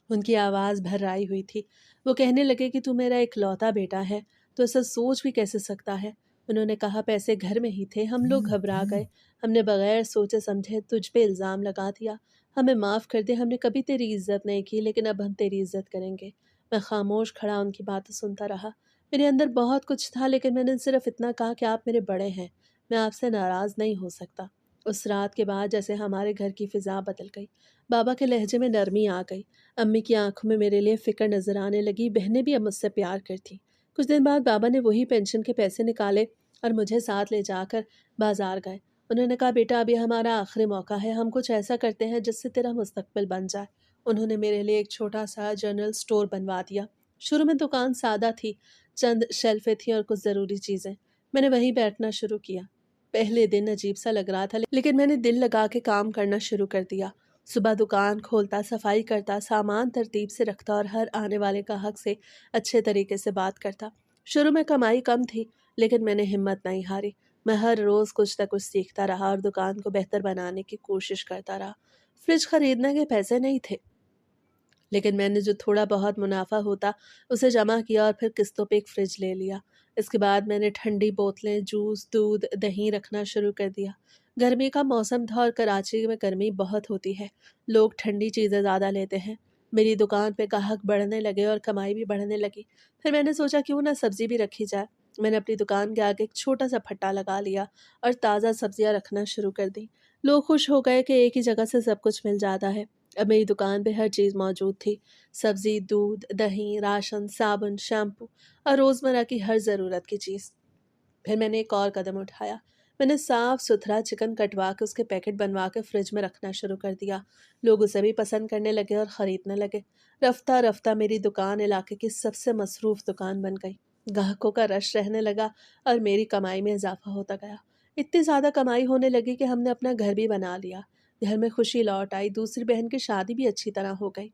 ان کی آواز بھر آئی ہوئی تھی۔ وہ کہنے لگے کہ تو میرا اکلوتا بیٹا ہے، تو ایسا سوچ بھی کیسے سکتا ہے؟ انہوں نے کہا پیسے گھر میں ہی تھے، ہم لوگ گھبرا گئے، ہم نے بغیر سوچے سمجھے تجھ پہ الزام لگا دیا، ہمیں معاف کر دے، ہم نے کبھی تیری عزت نہیں کی لیکن اب ہم تیری عزت کریں گے۔ میں خاموش کھڑا ان کی باتیں سنتا رہا۔ میرے اندر بہت کچھ تھا لیکن میں نے صرف اتنا کہا کہ آپ میرے بڑے ہیں، میں آپ سے ناراض نہیں ہو سکتا۔ اس رات کے بعد جیسے ہمارے گھر کی فضا بدل گئی۔ بابا کے لہجے میں نرمی آ گئی، امی کی آنکھوں میں میرے لیے فکر نظر آنے لگی، بہنیں بھی اب مجھ سے پیار کرتی۔ کچھ دن بعد بابا نے وہی پینشن کے پیسے نکالے اور مجھے ساتھ لے جا کر بازار گئے۔ انہوں نے کہا بیٹا ابھی ہمارا آخری موقع ہے، ہم کچھ ایسا کرتے ہیں جس سے تیرا مستقبل بن جائے۔ انہوں نے میرے لیے ایک چھوٹا سا جنرل سٹور بنوا دیا۔ شروع میں دکان سادہ تھی، چند شیلفیں تھیں اور کچھ ضروری چیزیں۔ میں نے وہیں بیٹھنا شروع کیا۔ پہلے دن عجیب سا لگ رہا تھا لیکن میں نے دل لگا کے کام کرنا شروع کر دیا۔ صبح دکان کھولتا، صفائی کرتا، سامان ترتیب سے رکھتا اور ہر آنے والے گاہک سے اچھے طریقے سے بات کرتا۔ شروع میں کمائی کم تھی لیکن میں نے ہمت نہیں ہاری۔ میں ہر روز کچھ نہ کچھ سیکھتا رہا اور دکان کو بہتر بنانے کی کوشش کرتا رہا۔ فریج خریدنے کے پیسے نہیں تھے لیکن میں نے جو تھوڑا بہت منافع ہوتا اسے جمع کیا اور پھر قسطوں پہ ایک فریج لے لیا۔ اس کے بعد میں نے ٹھنڈی بوتلیں، جوس، دودھ، دہی رکھنا شروع کر دیا۔ گرمی کا موسم تھا اور کراچی میں گرمی بہت ہوتی ہے، لوگ ٹھنڈی چیزیں زیادہ لیتے ہیں۔ میری دکان پہ گاہک بڑھنے لگے اور کمائی بھی بڑھنے لگی۔ پھر میں نے سوچا کیوں نہ سبزی بھی رکھی جائے۔ میں نے اپنی دکان کے آگے ایک چھوٹا سا پھٹا لگا لیا اور تازہ سبزیاں رکھنا شروع کر دی۔ لوگ خوش ہو گئے کہ ایک ہی جگہ سے سب کچھ مل جاتا ہے۔ اب میری دکان پہ ہر چیز موجود تھی، سبزی، دودھ، دہی، راشن، صابن، شیمپو اور روزمرہ کی ہر ضرورت کی چیز۔ پھر میں نے ایک اور قدم اٹھایا۔ میں نے صاف ستھرا چکن کٹوا کے اس کے پیکٹ بنوا کے فریج میں رکھنا شروع کر دیا۔ لوگ اسے بھی پسند کرنے لگے اور خریدنے لگے۔ رفتہ رفتہ میری دکان علاقے کی سب سے مصروف دکان بن گئی۔ گاہکوں کا رش رہنے لگا اور میری کمائی میں اضافہ ہوتا گیا۔ اتنی زیادہ کمائی ہونے لگی کہ ہم نے اپنا گھر بھی بنا لیا۔ گھر میں خوشی لوٹ آئی، دوسری بہن کی شادی بھی اچھی طرح ہو گئی۔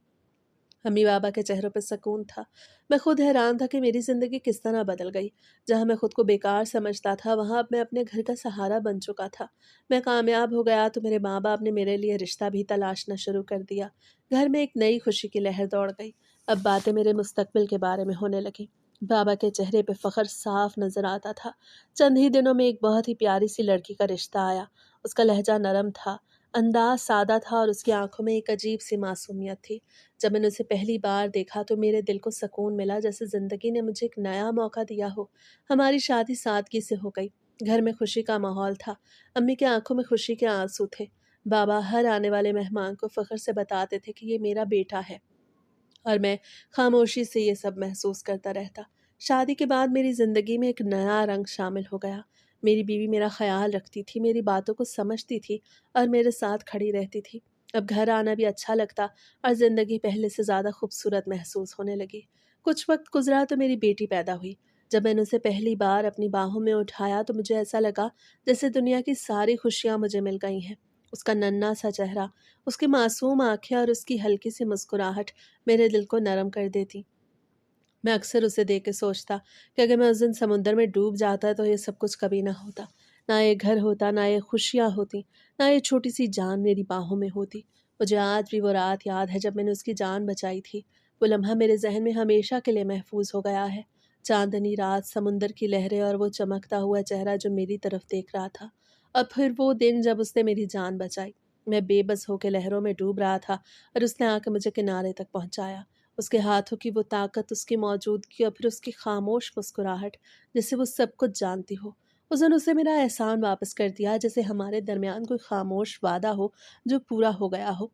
امی بابا کے چہروں پہ سکون تھا۔ میں خود حیران تھا کہ میری زندگی کس طرح بدل گئی۔ جہاں میں خود کو بیکار سمجھتا تھا وہاں اب میں اپنے گھر کا سہارا بن چکا تھا۔ میں کامیاب ہو گیا تو میرے ماں باپ نے میرے لیے رشتہ بھی تلاشنا شروع کر دیا۔ گھر میں ایک نئی خوشی کی لہر دوڑ گئی۔ اب باتیں میرے مستقبل کے بارے میں ہونے لگی۔ بابا کے چہرے پہ فخر صاف نظر آتا تھا۔ چند ہی دنوں میں ایک بہت ہی پیاری سی لڑکی کا رشتہ آیا۔ اس کا لہجہ نرم تھا، انداز سادہ تھا اور اس کی آنکھوں میں ایک عجیب سی معصومیت تھی۔ جب میں نے اسے پہلی بار دیکھا تو میرے دل کو سکون ملا، جیسے زندگی نے مجھے ایک نیا موقع دیا ہو۔ ہماری شادی سادگی سے ہو گئی، گھر میں خوشی کا ماحول تھا، امی کی آنکھوں میں خوشی کے آنسو تھے۔ بابا ہر آنے والے مہمان کو فخر سے بتاتے تھے کہ یہ میرا بیٹا ہے، اور میں خاموشی سے یہ سب محسوس کرتا رہتا۔ شادی کے بعد میری زندگی میں ایک نیا رنگ شامل ہو گیا۔ میری بیوی میرا خیال رکھتی تھی، میری باتوں کو سمجھتی تھی اور میرے ساتھ کھڑی رہتی تھی۔ اب گھر آنا بھی اچھا لگتا اور زندگی پہلے سے زیادہ خوبصورت محسوس ہونے لگی۔ کچھ وقت گزرا تو میری بیٹی پیدا ہوئی۔ جب میں نے اسے پہلی بار اپنی باہوں میں اٹھایا تو مجھے ایسا لگا جیسے دنیا کی ساری خوشیاں مجھے مل گئی ہیں۔ اس کا ننھا سا چہرہ، اس کی معصوم آنکھیں اور اس کی ہلکی سی مسکراہٹ میرے دل کو نرم کر دیتی۔ میں اکثر اسے دیکھ کے سوچتا کہ اگر میں اس دن سمندر میں ڈوب جاتا تو یہ سب کچھ کبھی نہ ہوتا، نہ یہ گھر ہوتا، نہ یہ خوشیاں ہوتی، نہ یہ چھوٹی سی جان میری باہوں میں ہوتی۔ مجھے آج بھی وہ رات یاد ہے جب میں نے اس کی جان بچائی تھی۔ وہ لمحہ میرے ذہن میں ہمیشہ کے لیے محفوظ ہو گیا ہے۔ چاندنی رات، سمندر کی لہریں اور وہ چمکتا ہوا چہرہ جو میری طرف دیکھ رہا تھا۔ اور پھر وہ دن جب اس نے میری جان بچائی۔ میں بے بس ہو کے لہروں میں ڈوب رہا تھا اور اس نے آ کے مجھے کنارے تک پہنچایا۔ اس کے ہاتھوں کی وہ طاقت، اس کی موجودگی اور پھر اس کی خاموش مسکراہٹ جیسے وہ سب کچھ جانتی ہو۔ اس نے اسے میرا احسان واپس کر دیا، جیسے ہمارے درمیان کوئی خاموش وعدہ ہو جو پورا ہو گیا ہو۔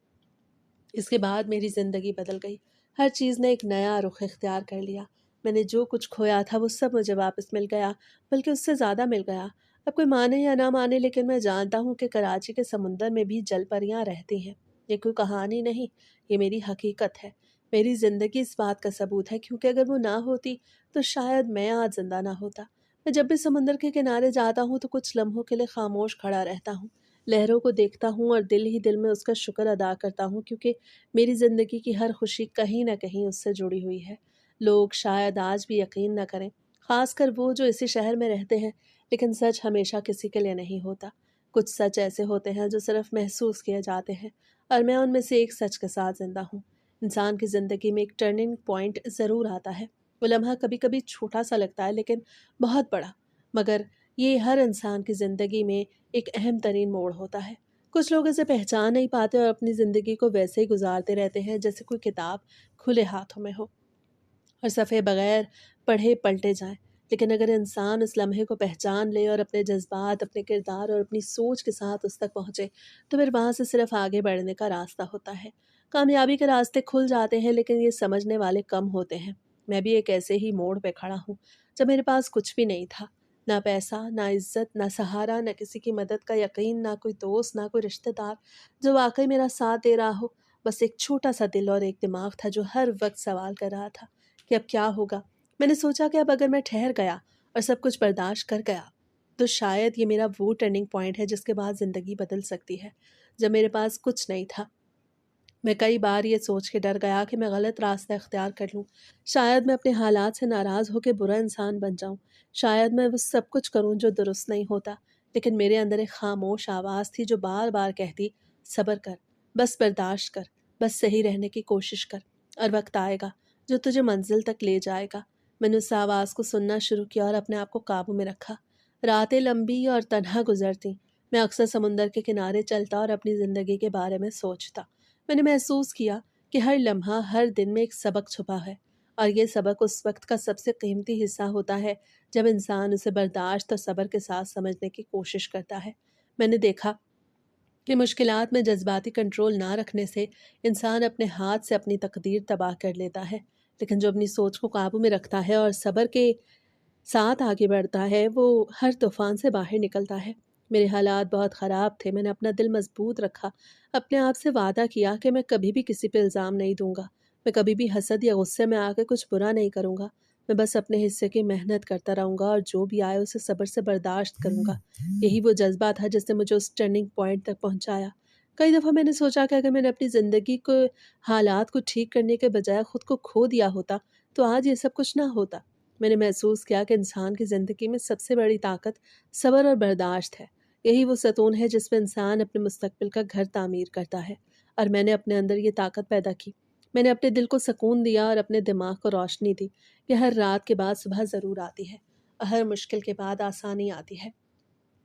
اس کے بعد میری زندگی بدل گئی۔ ہر چیز نے ایک نیا رخ اختیار کر لیا۔ میں نے جو کچھ کھویا تھا وہ سب مجھے واپس مل گیا، بلکہ اس سے زیادہ مل گیا۔ اب کوئی مانے یا نہ مانے، لیکن میں جانتا ہوں کہ کراچی کے سمندر میں بھی جل پریاں رہتی ہیں۔ یہ کوئی کہانی نہیں، یہ میری حقیقت ہے۔ میری زندگی اس بات کا ثبوت ہے، کیونکہ اگر وہ نہ ہوتی تو شاید میں آج زندہ نہ ہوتا۔ میں جب بھی سمندر کے کنارے جاتا ہوں تو کچھ لمحوں کے لیے خاموش کھڑا رہتا ہوں، لہروں کو دیکھتا ہوں اور دل ہی دل میں اس کا شکر ادا کرتا ہوں، کیونکہ میری زندگی کی ہر خوشی کہیں نہ کہیں اس سے جڑی ہوئی ہے۔ لوگ شاید آج بھی یقین نہ کریں، خاص کر وہ جو اسی شہر میں رہتے ہیں، لیکن سچ ہمیشہ کسی کے لیے نہیں ہوتا۔ کچھ سچ ایسے ہوتے ہیں جو صرف محسوس کیے جاتے ہیں، اور میں ان میں سے ایک سچ کے ساتھ زندہ ہوں۔ انسان کی زندگی میں ایک ٹرننگ پوائنٹ ضرور آتا ہے۔ وہ لمحہ کبھی کبھی چھوٹا سا لگتا ہے لیکن بہت بڑا، مگر یہ ہر انسان کی زندگی میں ایک اہم ترین موڑ ہوتا ہے۔ کچھ لوگ اسے پہچان نہیں پاتے اور اپنی زندگی کو ویسے ہی گزارتے رہتے ہیں جیسے کوئی کتاب کھلے ہاتھوں میں ہو اور صفحے بغیر پڑھے پلٹے جائیں۔ لیکن اگر انسان اس لمحے کو پہچان لے اور اپنے جذبات، اپنے کردار اور اپنی سوچ کے ساتھ اس تک پہنچے تو پھر وہاں سے صرف آگے بڑھنے کا راستہ ہوتا ہے۔ کامیابی کے راستے کھل جاتے ہیں، لیکن یہ سمجھنے والے کم ہوتے ہیں۔ میں بھی ایک ایسے ہی موڑ پہ کھڑا ہوں جب میرے پاس کچھ بھی نہیں تھا، نہ پیسہ، نہ عزت، نہ سہارا، نہ کسی کی مدد کا یقین، نہ کوئی دوست، نہ کوئی رشتہ دار جو واقعی میرا ساتھ دے رہا ہو۔ بس ایک چھوٹا سا دل اور ایک دماغ تھا جو ہر وقت سوال کر رہا تھا کہ اب کیا ہوگا۔ میں نے سوچا کہ اب اگر میں ٹھہر گیا اور سب کچھ برداشت کر گیا تو شاید یہ میرا وہ ٹرننگ پوائنٹ ہے جس کے بعد زندگی بدل سکتی ہے۔ جب میرے پاس کچھ نہیں تھا، میں کئی بار یہ سوچ کے ڈر گیا کہ میں غلط راستہ اختیار کر لوں۔ شاید میں اپنے حالات سے ناراض ہو کے برا انسان بن جاؤں، شاید میں وہ سب کچھ کروں جو درست نہیں ہوتا۔ لیکن میرے اندر ایک خاموش آواز تھی جو بار بار کہتی، صبر کر، بس برداشت کر، بس صحیح رہنے کی کوشش کر، اور وقت آئے گا جو تجھے منزل تک لے جائے گا۔ میں نے اس آواز کو سننا شروع کیا اور اپنے آپ کو قابو میں رکھا۔ راتیں لمبی اور تنہا گزرتی۔ میں اکثر سمندر کے کنارے چلتا اور اپنی زندگی کے بارے میں سوچتا۔ میں نے محسوس کیا کہ ہر لمحہ، ہر دن میں ایک سبق چھپا ہے، اور یہ سبق اس وقت کا سب سے قیمتی حصہ ہوتا ہے جب انسان اسے برداشت اور صبر کے ساتھ سمجھنے کی کوشش کرتا ہے۔ میں نے دیکھا کہ مشکلات میں جذباتی کنٹرول نہ رکھنے سے انسان اپنے ہاتھ سے اپنی تقدیر تباہ کر لیتا ہے، لیکن جو اپنی سوچ کو قابو میں رکھتا ہے اور صبر کے ساتھ آگے بڑھتا ہے وہ ہر طوفان سے باہر نکلتا ہے۔ میرے حالات بہت خراب تھے، میں نے اپنا دل مضبوط رکھا، اپنے آپ سے وعدہ کیا کہ میں کبھی بھی کسی پہ الزام نہیں دوں گا، میں کبھی بھی حسد یا غصے میں آ کے کچھ برا نہیں کروں گا، میں بس اپنے حصے کی محنت کرتا رہوں گا اور جو بھی آئے اسے صبر سے برداشت کروں گا۔ یہی وہ جذبہ تھا جس نے مجھے اس ٹرننگ پوائنٹ تک پہنچایا۔ کئی دفعہ میں نے سوچا کہ اگر میں نے اپنی زندگی کو، حالات کو ٹھیک کرنے کے بجائے خود کو کھو دیا ہوتا تو آج یہ سب کچھ نہ ہوتا۔ میں نے محسوس کیا کہ انسان کی زندگی میں سب سے بڑی طاقت صبر اور برداشت ہے۔ یہی وہ ستون ہے جس پہ انسان اپنے مستقبل کا گھر تعمیر کرتا ہے، اور میں نے اپنے اندر یہ طاقت پیدا کی۔ میں نے اپنے دل کو سکون دیا اور اپنے دماغ کو روشنی دی کہ ہر رات کے بعد صبح ضرور آتی ہے، اور ہر مشکل کے بعد آسانی آتی ہے۔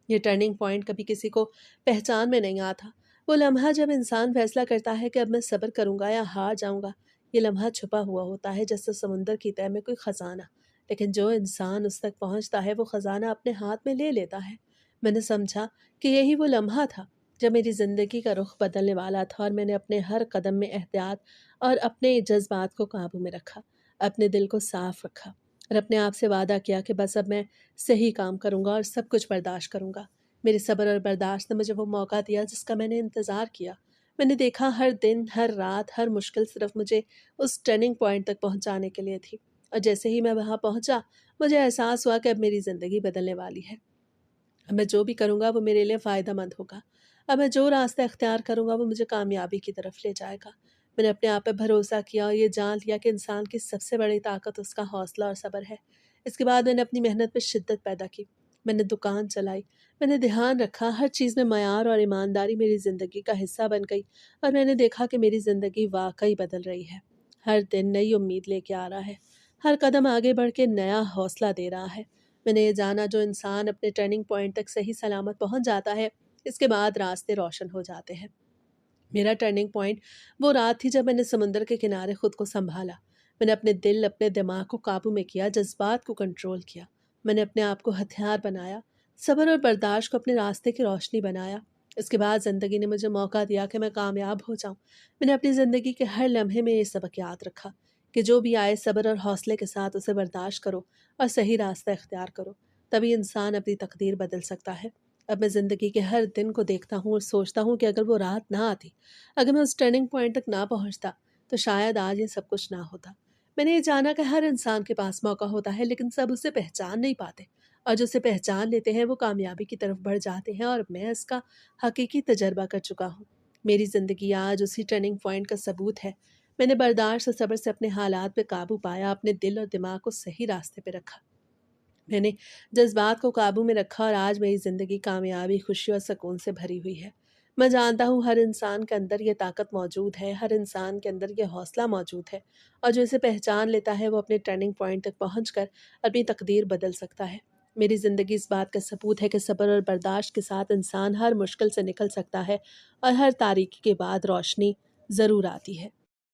یہ ٹرننگ پوائنٹ کبھی کسی کو پہچان میں نہیں آتا، वो लम्हा जब इंसान फैसला करता है कि अब मैं सब्र करूँगा या हार जाऊँगा, ये लम्हा छुपा हुआ होता है जैसे समुंदर की तह में कोई खजाना। लेकिन जो इंसान उस तक पहुँचता है वो खजाना अपने हाथ में ले लेता है। मैंने समझा कि यही वो लम्हा था जब मेरी ज़िंदगी का रुख बदलने वाला था और मैंने अपने हर कदम में एहतियात और अपने जज्बात को काबू में रखा, अपने दिल को साफ रखा और अपने आप से वादा किया कि बस अब मैं सही काम करूँगा और सब कुछ बर्दाश्त करूँगा। मेरे सब्र और बर्दाश्त ने मुझे वो मौका दिया जिसका मैंने इंतज़ार किया। मैंने देखा हर दिन, हर रात, हर मुश्किल सिर्फ़ मुझे उस टर्निंग पॉइंट तक पहुँचाने के लिए थी। और जैसे ही मैं वहाँ पहुँचा, मुझे एहसास हुआ कि अब मेरी ज़िंदगी बदलने वाली है। अब मैं जो भी करूँगा वो मेरे लिए फ़ायदेमंद होगा। अब मैं जो रास्ता इख्तियार करूँगा वो मुझे कामयाबी की तरफ ले जाएगा। मैंने अपने आप पे भरोसा किया और ये जान लिया कि इंसान की सबसे बड़ी ताकत उसका हौसला और सब्र है। इसके बाद मैंने अपनी मेहनत में शिद्दत पैदा की। मैंने दुकान चलाई, मैंने ध्यान रखा, हर चीज़ में मयार और ईमानदारी मेरी ज़िंदगी का हिस्सा बन गई और मैंने देखा कि मेरी ज़िंदगी वाक़ई बदल रही है। हर दिन नई उम्मीद लेके आ रहा है। हर कदम आगे बढ़ के नया हौसला दे रहा है। मैंने ये जाना जो इंसान अपने टर्निंग पॉइंट तक सही सलामत पहुंच जाता है, इसके बाद रास्ते रोशन हो जाते हैं। मेरा टर्निंग पॉइंट वो रात थी जब मैंने समुंदर के किनारे खुद को संभाला। मैंने अपने दिल, अपने दिमाग को काबू में किया, जज्बात को कंट्रोल किया। मैंने अपने आप को हथियार बनाया, सब्र और बर्दाश्त को अपने रास्ते की रोशनी बनाया। इसके बाद ज़िंदगी ने मुझे मौका दिया कि मैं कामयाब हो जाऊं। मैंने अपनी ज़िंदगी के हर लम्हे में ये सबक याद रखा कि जो भी आए सब्र और हौसले के साथ उसे बर्दाश्त करो और सही रास्ता इख्तियार करो। तभी इंसान अपनी तकदीर बदल सकता है। अब मैं ज़िंदगी के हर दिन को देखता हूँ और सोचता हूँ कि अगर वो रात ना आती, अगर मैं उस टर्निंग पॉइंट तक ना पहुँचता, तो शायद आज ये सब कुछ ना होता। मैंने ये जाना कि हर इंसान के पास मौका होता है, लेकिन सब उसे पहचान नहीं पाते और जो उसे पहचान लेते हैं, वो कामयाबी की तरफ बढ़ जाते हैं और मैं इसका हकीकी तजर्बा कर चुका हूँ। मेरी ज़िंदगी आज उसी टर्निंग पॉइंट का सबूत है। मैंने बर्दाश्त और सब्र से अपने हालात पे काबू पाया, अपने दिल और दिमाग को सही रास्ते पे रखा। मैंने जज़्बात को काबू में रखा और आज मेरी ज़िंदगी कामयाबी, खुशी और सुकून से भरी हुई है। मैं जानता हूँ हर इंसान के अंदर ये ताकत मौजूद है, हर इंसान के अंदर ये हौसला मौजूद है और जो इसे पहचान लेता है वो अपने टर्निंग पॉइंट तक पहुँचकर अपनी तकदीर बदल सकता है। मेरी ज़िंदगी इस बात का सबूत है कि सब्र और बर्दाश्त के साथ इंसान हर मुश्किल से निकल सकता है और हर तारीकी के बाद रोशनी ज़रूर आती है।